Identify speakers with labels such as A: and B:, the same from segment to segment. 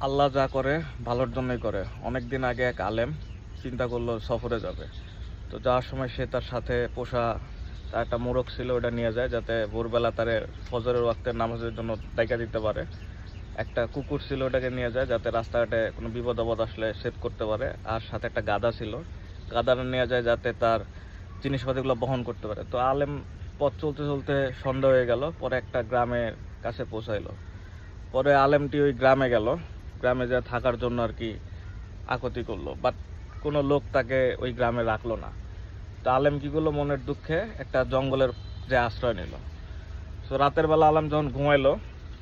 A: আল্লাহ যা করে ভালোর জন্যই করে। অনেক দিন আগে এক আলেম চিন্তা করলো সফরে যাবে। তো যাওয়ার সময় সে তার সাথে পোষা তার একটা মোরগ ছিল, ওটা নিয়ে যায় যাতে ভোরবেলা তারে ফজরের ওয়াক্তের নামাজের জন্য ডাইকা দিতে পারে। একটা কুকুর ছিল, ওটাকে নিয়ে যায় যাতে রাস্তাঘাটে কোনো বিপদ আপদ আসলে সেভ করতে পারে। আর সাথে একটা গাধা ছিল, গাধাটা নিয়ে যায় যাতে তার জিনিসপাতিগুলো বহন করতে পারে। তো আলেম পথ চলতে চলতে সন্ধ্যা হয়ে গেল, পরে একটা গ্রামের কাছে পৌঁছাইলো। পরে আলেমটি ওই গ্রামে গেল, গ্রামে যা থাকার জন্য আর কি আকুতি করলো, বাট কোনো লোক তাকে ওই গ্রামে রাখলো না। তো আলেম কি করলো, মনের দুঃখে একটা জঙ্গলের যে আশ্রয় নিল। তো রাতের বেলা আলেম যখন ঘুমাইলো,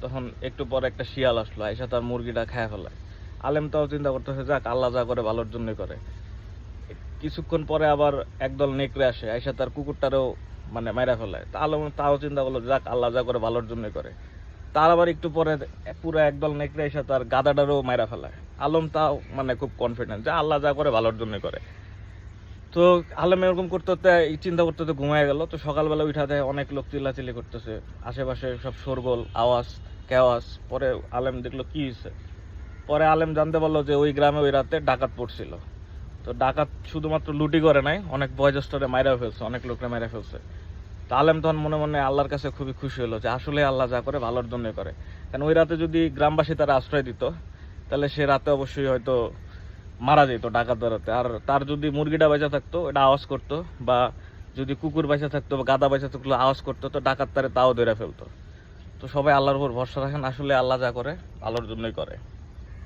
A: তখন একটু পরে একটা শিয়াল আসলো, আইসা তার মুরগিটা খেয়ে ফেলায়। আলেম তাও চিন্তা করতেছে, যাক আল্লাহ যা করে ভালোর জন্যই করে। কিছুক্ষণ পরে আবার একদল নেকড়ে আসে, আইসা তার কুকুরটারও মাইরা ফেলায়। তা আলম তাও চিন্তা করলো, যাক আল্লাহ যা করে ভালোর জন্যই করে। তার আবার একটু পরে পুরো একদল নেকড়ে এসে তার গাদাটারও মাইরা ফেলায়। আলম তাও খুব কনফিডেন্ট যে আল্লাহ যা করে ভালোর জন্যই করে। তো আলম এরকম করতে করতে চিন্তা করতে করতে ঘুমায় গেল। তো সকালবেলা উঠা দেয় অনেক লোক চিল্লাচিল্লি করতেছে, আশেপাশে সব শোরগোল আওয়াজ কেওয়াজ। পরে আলেম দেখলো কি হয়েছে। পরে আলেম জানতে পারলো যে ওই গ্রামে ওই রাতে ডাকাত পড়ছিল। তো ডাকাত শুধুমাত্র লুটি করে নাই, অনেক বয়োজ্যেষ্ঠরে মাইরা ফেলছে, অনেক লোকরে মাইরা ফেলছে। তো আলেম তখন মনে মনে আল্লাহর কাছে খুবই খুশি হলো যে আসলে আল্লাহ যা করে ভালোর জন্যই করে। কারণ ওই রাতে যদি গ্রামবাসী তারা আশ্রয় দিত, তাহলে সে রাতে অবশ্যই হয়তো মারা যেত ডাকাত ধরাতে। আর তার যদি মুরগিটা বেঁচে থাকতো, এটা আওয়াজ করতো, বা যদি কুকুর বেঁচে থাকতো বা গাদা বেঁচে থাকতো আওয়াজ করতো, তো ডাকাত তারে তাও ধরে ফেলতো। তো সবাই আল্লাহর উপর ভরসা রাখেন, আসলে আল্লাহ যা করে ভালোর জন্যই করে।